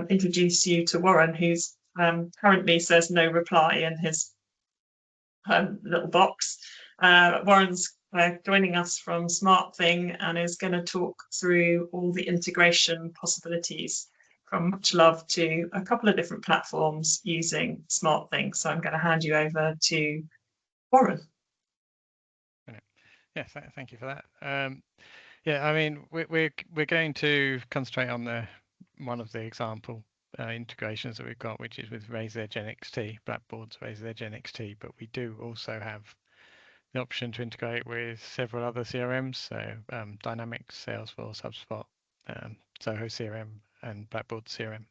introduce you to Warren, who's currently says no reply in his little box. Warren's joining us from SmartTHING and is going to talk through all the integration possibilities from MuchLoved to a couple of different platforms using SmartTHING. So I'm going to hand you over to Warren. Yeah, thank you for that. Yeah, I mean, we're going to concentrate on one of the example integrations that we've got, which is with RaisedEdge NXT, Blackbaud's RaisedEdge NXT, but we do also have the option to integrate with several other CRMs, so Dynamics, Salesforce, HubSpot, Zoho CRM, and Blackbaud CRM.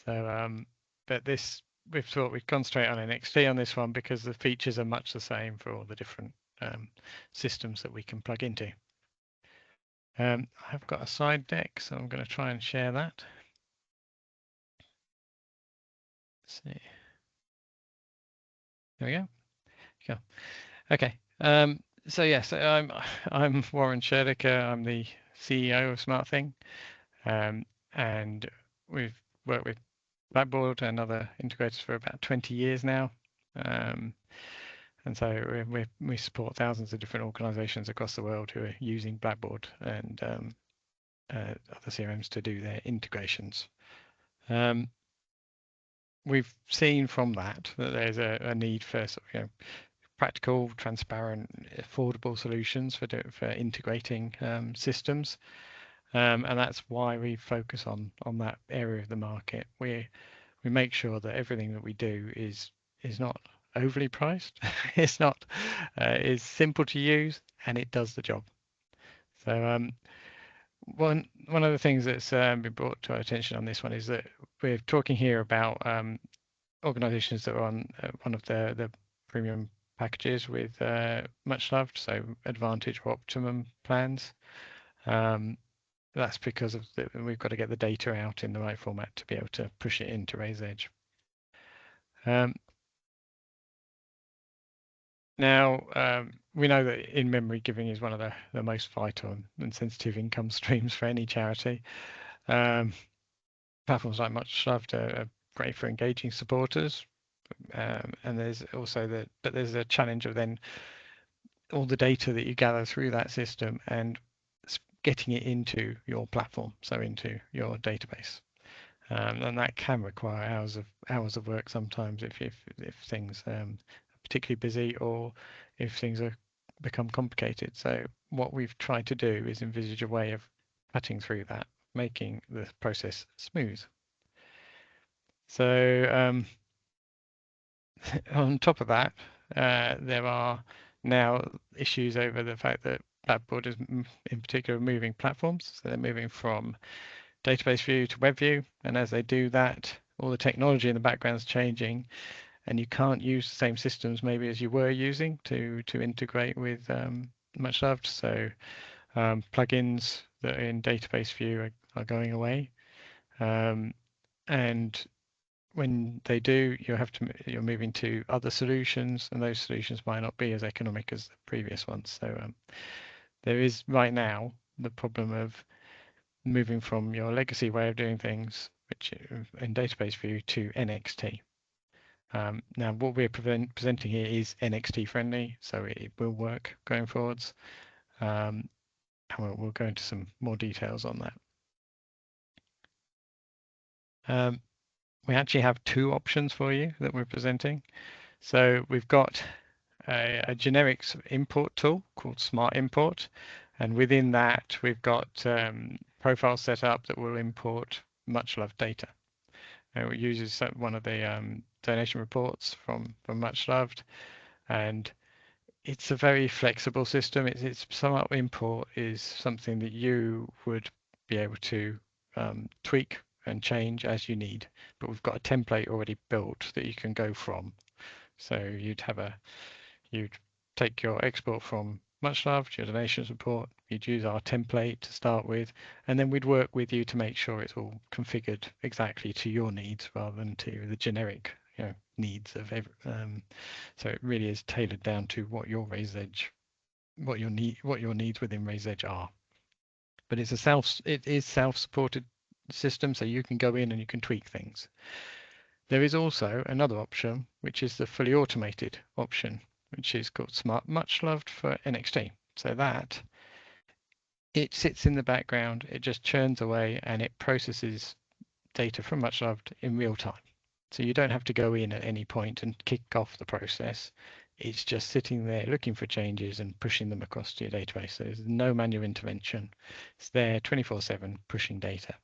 So, but we've thought we'd concentrate on NXT on this one because the features are much the same for all the different systems that we can plug into. I've got a slide deck, so I'm going to try and share that. Let's see. There we go. Cool. Okay. So yes, I'm Warren Scherdicker. I'm the CEO of SmartTHING, and we've worked with Blackbaud and other integrators for about 20 years now. And so we support thousands of different organizations across the world who are using Blackbaud and other CRMs to do their integrations. We've seen from that there's a need for practical, transparent, affordable solutions for integrating systems, and that's why we focus on that area of the market. We make sure that everything that we do is not overly priced. It's not is simple to use, and it does the job. So one of the things that's been brought to our attention on this one is that we're talking here about organizations that are on one of the premium packages with MuchLoved, so Advantage or Optimum plans. That's because of we've got to get the data out in the right format to be able to push it into RaisedEdge. Now, we know that in-memory giving is one of the most vital and sensitive income streams for any charity. Platforms like MuchLoved are great for engaging supporters, and there's also there's a challenge of then all the data that you gather through that system and getting it into your platform, so into your database, and that can require hours of work sometimes if things particularly busy or if things become complicated. So what we've tried to do is envisage a way of cutting through that, making the process smooth. So on top of that, there are now issues over the fact that Blackbaud is in particular moving platforms. So they're moving from database view to web view, and as they do that, all the technology in the background is changing, and you can't use the same systems maybe as you were using to integrate with MuchLoved. So plugins that are in database view are going away, and when they do, you're moving to other solutions, and those solutions might not be as economic as the previous ones. So there is right now the problem of moving from your legacy way of doing things, which in database view, to NXT. Now, what we're presenting here is NXT friendly, so it will work going forwards. And we'll go into some more details on that. We actually have two options for you that we're presenting. So we've got a generic import tool called Smart Import, and within that we've got profiles set up that will import MuchLoved data. It uses one of the donation reports from MuchLoved, and it's a very flexible system. It's Smart Import is something that you would be able to tweak and change as you need, but we've got a template already built that you can go from. So you'd take your export from MuchLoved, your donations report, you'd use our template to start with, and then we'd work with you to make sure it's all configured exactly to your needs rather than to the generic needs of so it really is tailored down to what your RaisedEdge, what your needs within RaisedEdge are. But it is self-supported system, so you can go in and you can tweak things. There is also another option, which is the fully automated option, which is called MuchLoved for NXT. So that it sits in the background, it just churns away and it processes data from MuchLoved in real time. So you don't have to go in at any point and kick off the process. It's just sitting there looking for changes and pushing them across to your database. So there's no manual intervention. It's there 24/7 pushing data.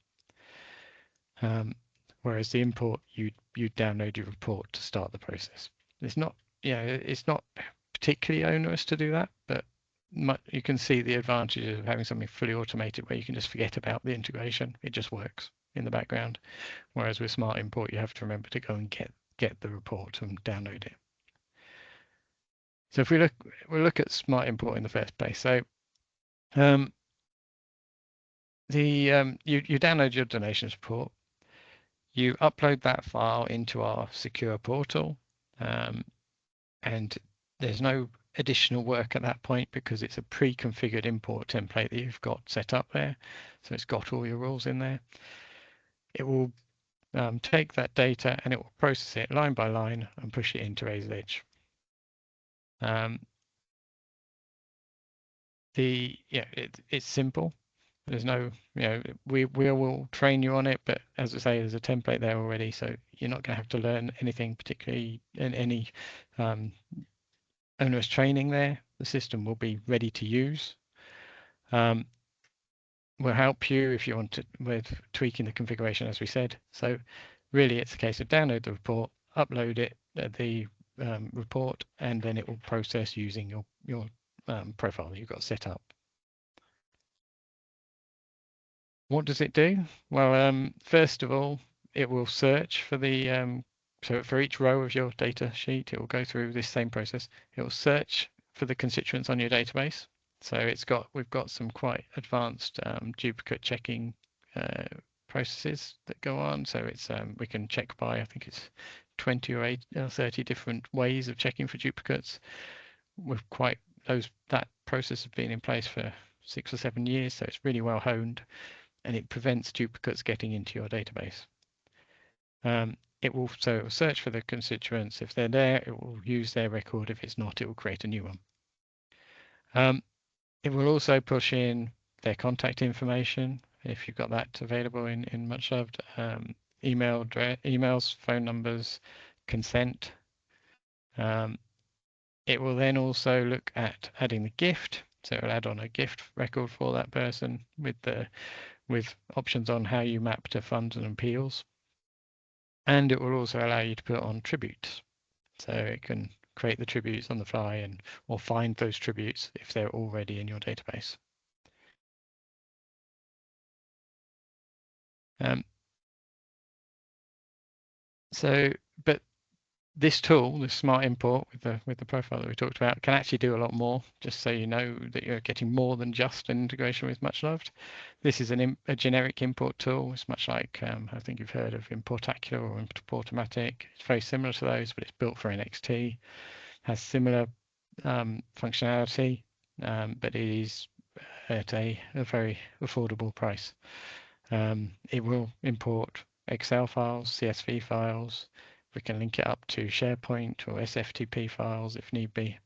Whereas the import, you download your report to start the process. It's not, it's not particularly onerous to do that, but you can see the advantages of having something fully automated where you can just forget about the integration. It just works in the background. Whereas with Smart Import, you have to remember to go and get the report and download it. So if we'll look at Smart Import in the first place. So you download your donations report. You upload that file into our secure portal, and there's no additional work at that point because it's a pre-configured import template that you've got set up there. So it's got all your rules in there. It will take that data and it will process it line by line and push it into Razor's Edge. It's simple. There's no, we will train you on it, but as I say, there's a template there already, so you're not going to have to learn anything particularly in any onerous training there. The system will be ready to use. We'll help you if you want to with tweaking the configuration, as we said. So really, it's a case of download the report, upload it, the report, and then it will process using your profile that you've got set up. What does it do? Well, first of all, it will search for the so for each row of your data sheet, it will go through this same process. It will search for the constituents on your database. So we've got some quite advanced duplicate checking processes that go on. So it's we can check by, I think it's 20 or 30 different ways of checking for duplicates. That process has been in place for 6 or 7 years, so it's really well honed, and it prevents duplicates getting into your database. It will search for the constituents. If they're there, it will use their record. If it's not, it will create a new one. It will also push in their contact information if you've got that available in MuchLoved, emails, phone numbers, consent. It will then also look at adding the gift. So it will add on a gift record for that person with options on how you map to funds and appeals. And it will also allow you to put on tributes. So it can create the tributes on the fly or find those tributes if they're already in your database. But this tool, this Smart Import with the profile that we talked about, can actually do a lot more. Just so you know that you're getting more than just an integration with MuchLoved. This is a generic import tool. It's much like I think you've heard of Importacular or Importomatic. It's very similar to those, but it's built for NXT. Has similar functionality, but it is at a very affordable price. It will import Excel files, CSV files. We can link it up to SharePoint or SFTP files if need be.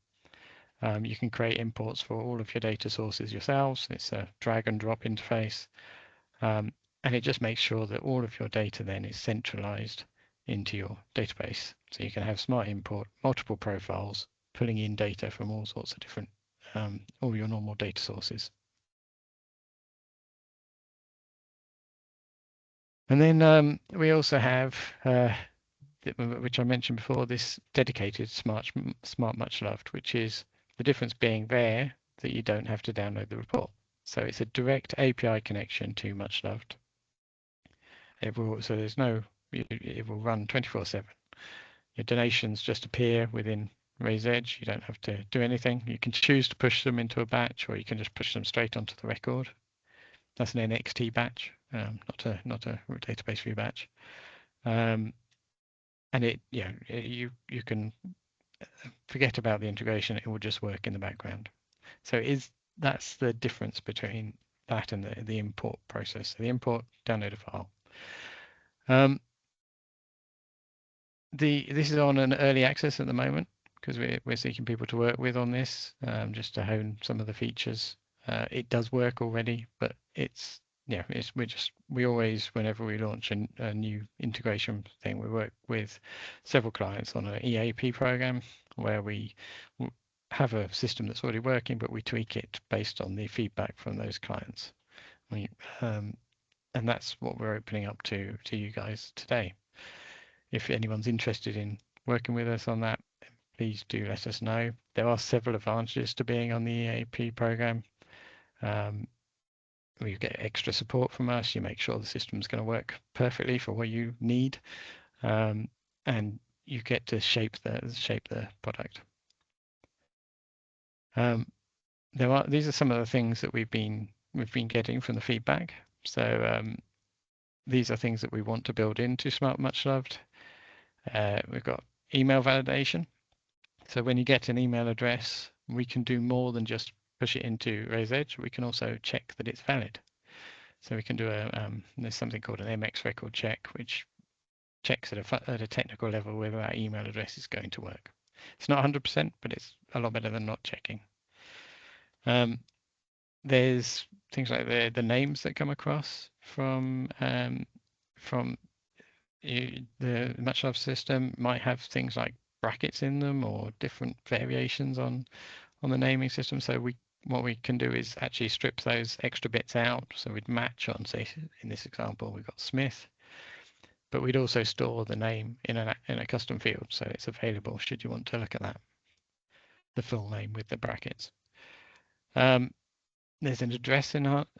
You can create imports for all of your data sources yourselves. It's a drag and drop interface. And it just makes sure that all of your data then is centralized into your database. So you can have Smart Import, multiple profiles, pulling in data from all sorts of different, all your normal data sources. And then we also have, which I mentioned before, this dedicated Smart MuchLoved, which is the difference being there that you don't have to download the report. So it's a direct API connection to MuchLoved. It will run 24/7. Your donations just appear within Razor's Edge. You don't have to do anything. You can choose to push them into a batch, or you can just push them straight onto the record. That's an NXT batch, not a database view batch. And you can forget about the integration. It will just work in the background. So that's the difference between that and the import process. So the import, download a file. This is on an early access at the moment because we're seeking people to work with on this, just to hone some of the features. It does work already, but it's we always, whenever we launch a new integration thing, we work with several clients on an EAP program where we have a system that's already working, but we tweak it based on the feedback from those clients. And that's what we're opening up to you guys today. If anyone's interested in working with us on that, please do let us know. There are several advantages to being on the EAP program. You get extra support from us. You make sure the system's going to work perfectly for what you need, and you get to shape the product. These are some of the things that we've been getting from the feedback. So these are things that we want to build into MuchLoved. We've got email validation. So when you get an email address, we can do more than just push it into Raise Edge. We can also check that it's valid. So we can do there's something called an MX record check, which checks at a technical level whether that email address is going to work. It's not 100%, but it's a lot better than not checking. There's things like the names that come across from the MuchLoved system might have things like brackets in them or different variations on the naming system. So what we can do is actually strip those extra bits out. So we'd match on, say, in this example, we've got Smith, but we'd also store the name in a custom field, so it's available should you want to look at that, the full name with the brackets. There's an address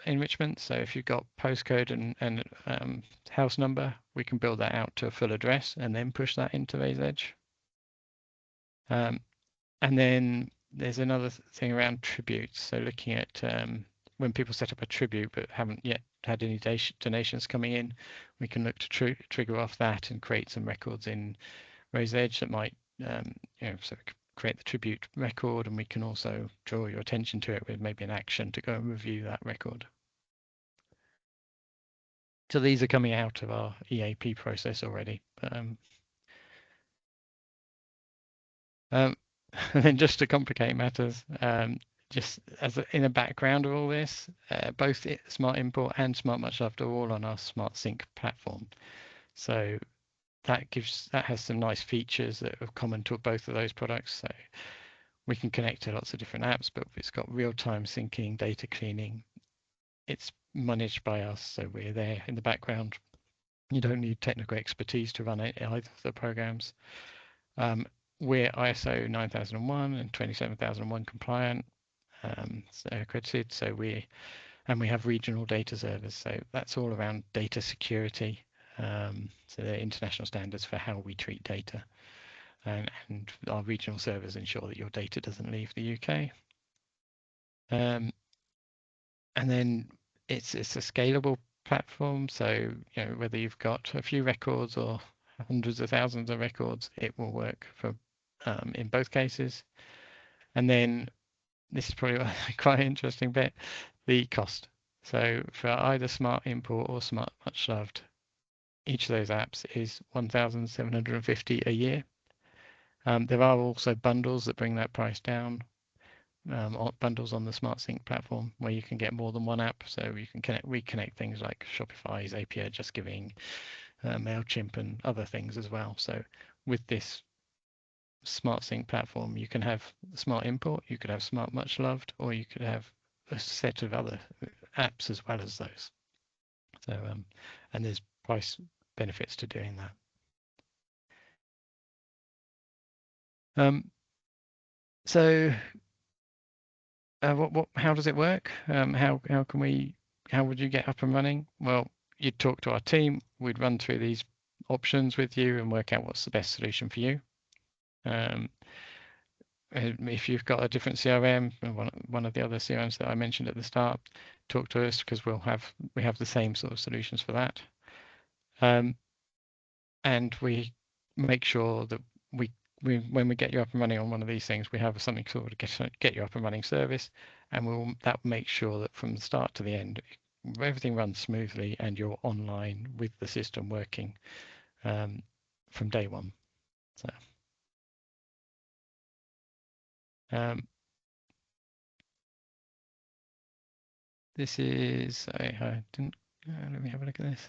enrichment. So if you've got postcode and house number, we can build that out to a full address and then push that into Raise Edge. And then there's another thing around tributes. So looking at when people set up a tribute but haven't yet had any donations coming in, we can look to trigger off that and create some records in Raise Edge that might, so create the tribute record, and we can also draw your attention to it with maybe an action to go and review that record. So these are coming out of our EAP process already. And then just to complicate matters, just in the background of all this, both Smart Import and MuchLoved are all on our SmartTHING platform. So that has some nice features that are common to both of those products. So we can connect to lots of different apps, but it's got real-time syncing, data cleaning. It's managed by us, so we're there in the background. You don't need technical expertise to run either of the programs. We're ISO 9001 and 27001 compliant, accredited. So we have regional data servers. So that's all around data security. So they're international standards for how we treat data. And our regional servers ensure that your data doesn't leave the UK. And then it's a scalable platform. So whether you've got a few records or hundreds of thousands of records, it will work for in both cases. And then this is probably quite an interesting bit, the cost. So for either Smart Import or MuchLoved, each of those apps is $1,750 a year. There are also bundles that bring that price down, bundles on the SmartTHING platform where you can get more than one app. So you can reconnect things like Shopify's API, Just Giving, MailChimp, and other things as well. So with this SmartTHING platform, you can have Smart Import, you could have MuchLoved, or you could have a set of other apps as well as those. So and there's price benefits to doing that. So how does it work? How would you get up and running? Well, you'd talk to our team, we'd run through these options with you and work out what's the best solution for you. If you've got a different CRM, one of the other CRMs that I mentioned at the start, talk to us because we have the same sort of solutions for that. And we make sure that we when we get you up and running on one of these things, we have something called a get you up and running service, and that will make sure that from the start to the end, everything runs smoothly and you're online with the system working from day one. So this is I didn't let me have a look at this.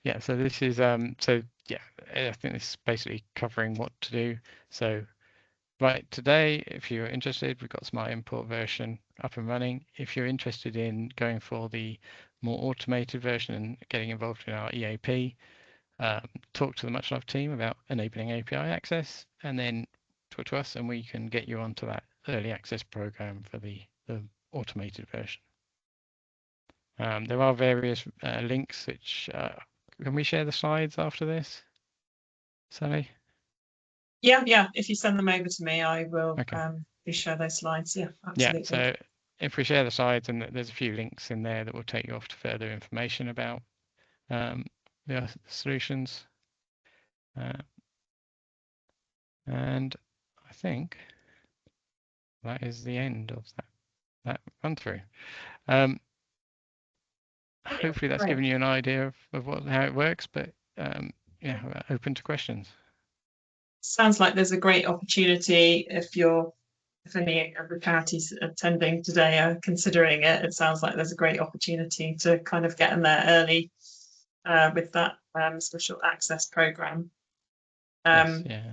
Yeah, so this is so yeah, I think this is basically covering what to do. So right today, if you're interested, we've got Smart Import version up and running. If you're interested in going for the more automated version and getting involved in our EAP, talk to the MuchLoved team about enabling API access, and then talk to us and we can get you onto that early access program for the automated version. There are various links which can we share the slides after this, Sally? Yeah. If you send them over to me, I will share those slides. Yeah, absolutely. Yeah, so if we share the slides, and there's a few links in there that will take you off to further information about the solutions. And I think that is the end of that run through. Hopefully that's given you an idea of how it works, but yeah, open to questions. Sounds like there's a great opportunity if any of the charities attending today are considering it. It sounds like there's a great opportunity to kind of get in there early with that special access program. Yes, yeah.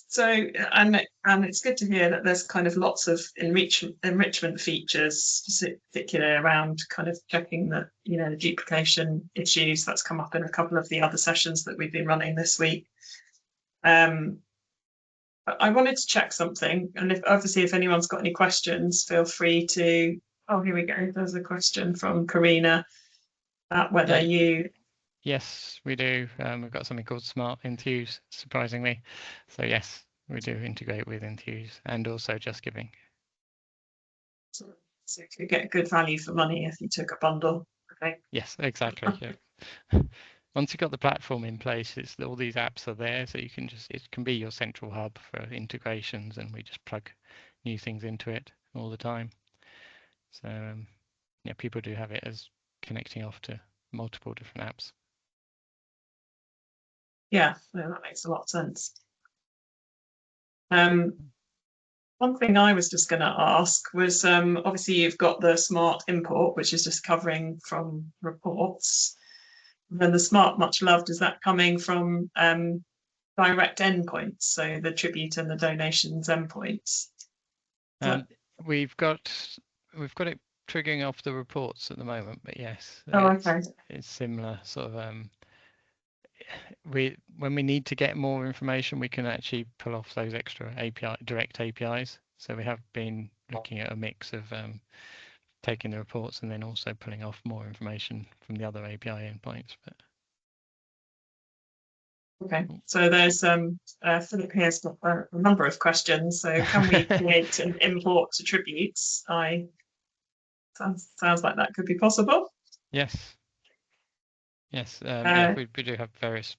So, and it's good to hear that there's kind of lots of enrichment features, particularly around kind of checking that, the duplication issues that's come up in a couple of the other sessions that we've been running this week. I wanted to check something, and if anyone's got any questions, feel free to. Oh, here we go. There's a question from Karina about whether you. Yes, we do. We've got something called Smart Enthuse, surprisingly. So yes, we do integrate with Enthuse and also Just Giving. So you could get good value for money if you took a bundle. Okay. Yes, exactly. Yeah. Once you've got the platform in place, all these apps are there, so it can be your central hub for integrations, and we just plug new things into it all the time. So yeah, people do have it as connecting off to multiple different apps. Yeah, that makes a lot of sense. One thing I was just going to ask was, obviously you've got the Smart Import, which is just covering from reports. And then the Smart MuchLoved, is that coming from direct endpoints, so the tribute and the donations endpoints? We've got it triggering off the reports at the moment, but yes, it's similar sort of. When we need to get more information, we can actually pull off those extra direct APIs. So we have been looking at a mix of taking the reports and then also pulling off more information from the other API endpoints. But okay, so there's Philip here's got a number of questions. So can we create an import to tributes? Sounds like that could be possible. Yes. Yeah, we do have various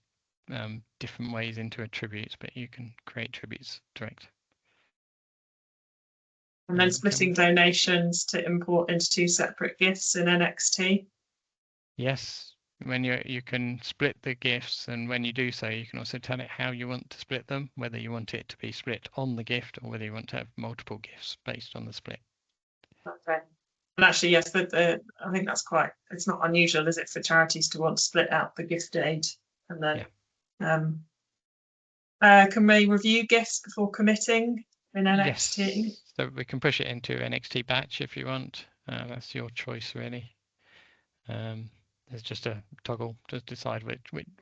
different ways into attributes, but you can create tributes direct. And then splitting donations to import into two separate gifts in NXT. Yes, when you can split the gifts, and when you do so, you can also tell it how you want to split them, whether you want it to be split on the gift or whether you want to have multiple gifts based on the split. Okay. And actually, yes, I think it's not unusual, is it, for charities to want to split out the gift aid and then can we review gifts before committing in NXT? Yes, so we can push it into NXT batch if you want. That's your choice, really. There's just a toggle to decide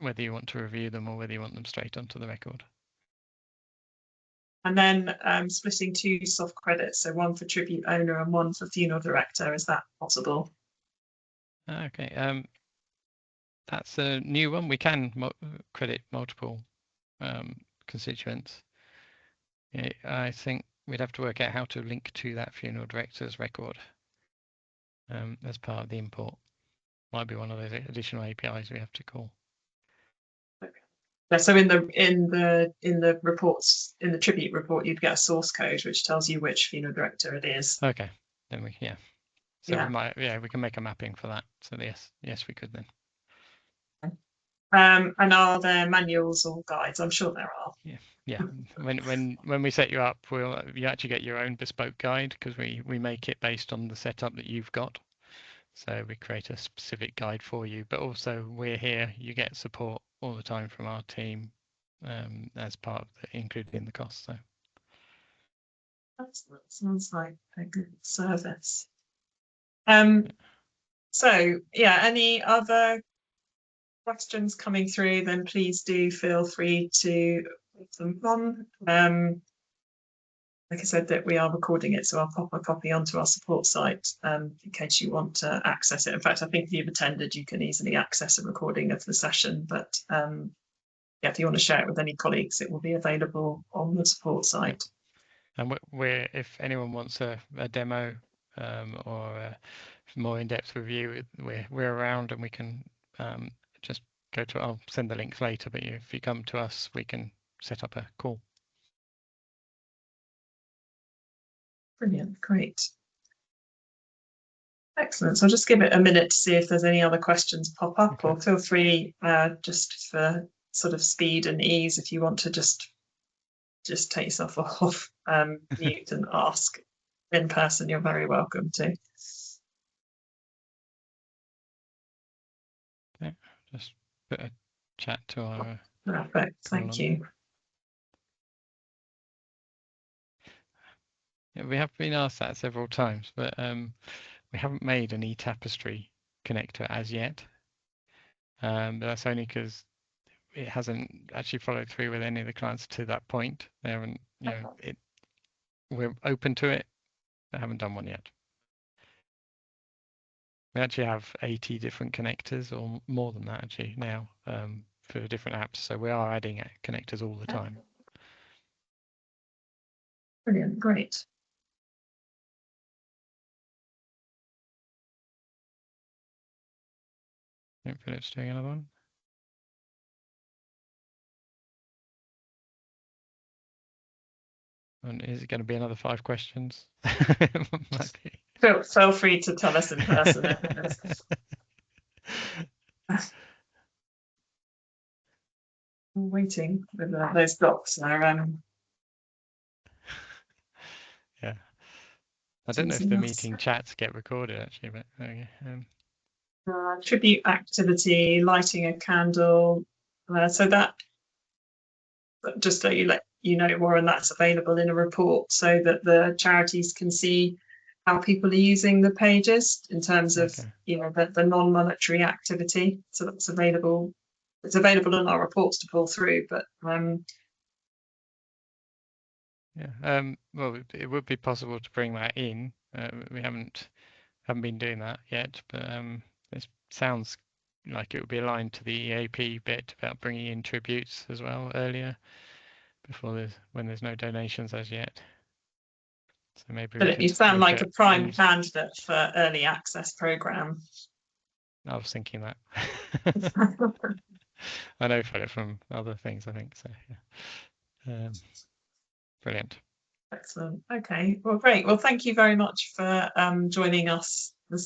whether you want to review them or whether you want them straight onto the record. And then splitting two soft credits, so one for tribute owner and one for funeral director, is that possible? Okay, that's a new one. We can credit multiple constituents. Yeah, I think we'd have to work out how to link to that funeral director's record as part of the import. Might be one of those additional APIs we have to call. Yeah, so in the reports, in the tribute report, you'd get a source code which tells you which funeral director it is. Okay, then so Yeah. we might, we can make a mapping for that. So yes, we could then. And are there manuals or guides? I'm sure there are. Yeah. When we set you up, you actually get your own bespoke guide, because we make it based on the setup that you've got. So we create a specific guide for you, but also we're here. You get support all the time from our team, as part of included in the cost. So That sounds like a good service. So yeah, any other questions coming through, then please do feel free to put them on. Like I said, that we are recording it, so I'll pop a copy onto our support site in case you want to access it. In fact, I think if you've attended, you can easily access a recording of the session, but yeah, if you want to share it with any colleagues, it will be available on the support site. And if anyone wants a demo, or a more in-depth review, we're around, and we can just go to. I'll send the links later, but if you come to us, we can set up a call. Brilliant, great. Excellent. So I'll just give it a minute to see if there's any other questions pop up, or feel free, just for sort of speed and ease, if you want to just take yourself off mute and ask in person, you're very welcome to. Yeah, just put a chat to our. Perfect, thank you. Yeah, we have been asked that several times, but we haven't made an eTapestry connector as yet. But that's only because it hasn't actually followed through with any of the clients to that point. They haven't, we're open to it, but haven't done one yet. We actually have 80 different connectors, or more than that actually now, for different apps. So we are adding connectors all the time. Brilliant, great. I think Philip's doing another one. And is it going to be another 5 questions? Might be. Feel free to tell us in person. I'm waiting with those docs now. Yeah. I don't know if the meeting chats get recorded actually, but okay. Tribute activity, lighting a candle. So that, just so you know, Warren, that's available in a report so that the charities can see how people are using the pages in terms of, the non-monetary activity. So that's available. It's available in our reports to pull through, but well, it would be possible to bring that in. We haven't been doing that yet, but it sounds like it would be aligned to the EAP bit about bringing in tributes as well earlier, when there's no donations as yet. So maybe but you sound like a prime candidate for early access program. I was thinking that. I know Philip from other things, I think so. Yeah. Brilliant. Excellent. Okay. Well, great. Well, thank you very much for joining us this